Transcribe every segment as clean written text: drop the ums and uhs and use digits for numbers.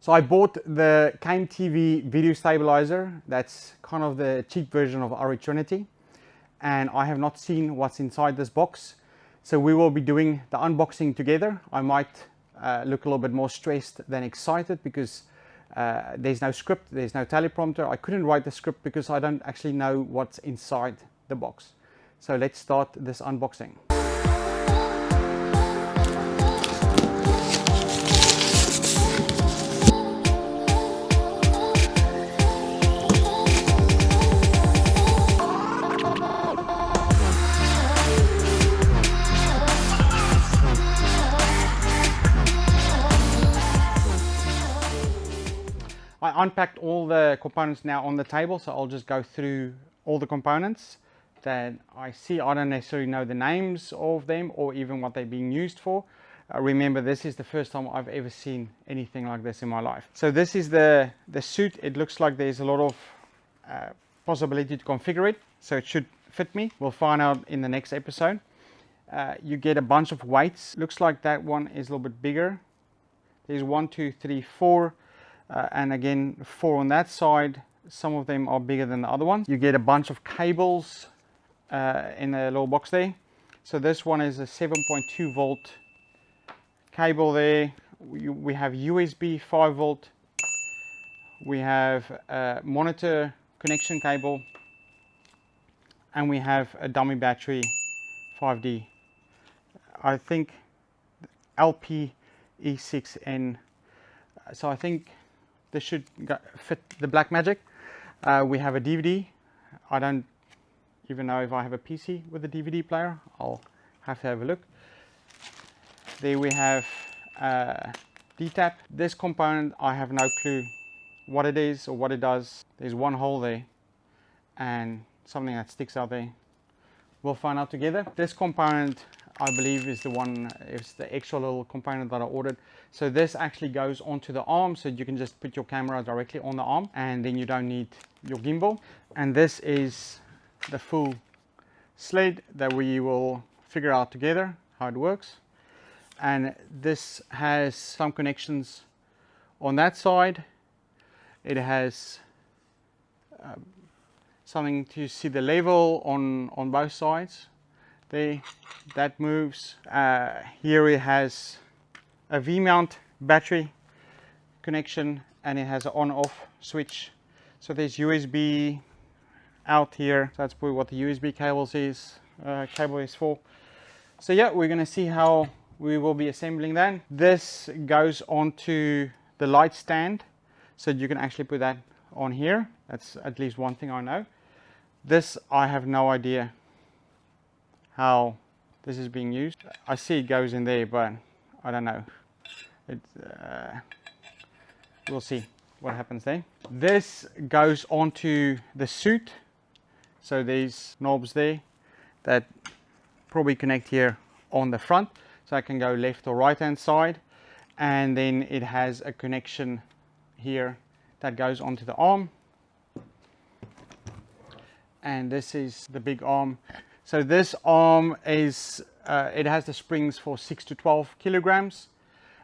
So I bought the KMTV video stabilizer. That's kind of the cheap version of Arri Trinity. And I have not seen what's inside this box. So we will be doing the unboxing together. I might look a little bit more stressed than excited because there's no script, there's no teleprompter. I couldn't write the script because I don't actually know what's inside the box. So let's start this unboxing. I unpacked all the components now on the table, so I'll just go through all the components that I see. I don't necessarily know the names of them or even what they're being used for. Remember, this is the first time I've ever seen anything like this in my life. So this is the suit. It looks like there's a lot of possibility to configure it, so it should fit me. We'll find out in the next episode. You get a bunch of weights. Looks like that one is a little bit bigger. There's 1, 2, 3, 4. And again 4 on that side. Some of them are bigger than the other ones. You get a bunch of cables in the little box there. So this one is a 7.2 volt cable there. We have USB 5 volt. We have a monitor connection cable, and we have a dummy battery 5D. I think LPE6N. So I think this should fit the Blackmagic. We have a DVD. I don't even know if I have a PC with a DVD player. I'll have to have a look. There we have DTAP. This component, I have no clue what it is or what it does. There's one hole there and something that sticks out there. We'll find out together. This component, I believe, is the one, it's the extra little component that I ordered. So this actually goes onto the arm, so you can just put your camera directly on the arm and then you don't need your gimbal. And this is the full sled that we will figure out together how it works. And this has some connections on that side. It has something to see the level on both sides. There, that moves. Here it has a V-mount battery connection, and it has an on-off switch. So there's USB out here. So that's probably what the USB cable is for. So yeah, we're going to see how we will be assembling that. This goes onto the light stand, so you can actually put that on here. That's at least one thing I know. This, I have no idea how this is being used. I see it goes in there, but I don't know. We'll see what happens there. This goes onto the suit. So there's knobs there that probably connect here on the front. So I can go left or right hand side. And then it has a connection here that goes onto the arm. And this is the big arm. So this arm is, it has the springs for 6 to 12 kilograms.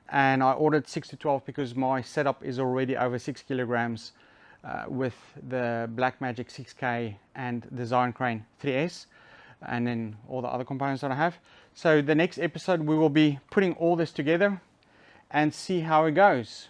And I ordered 6 to 12 because my setup is already over 6 kilograms with the Blackmagic 6K and the Zhiyun Crane 3S. And then all the other components that I have. So the next episode we will be putting all this together and see how it goes.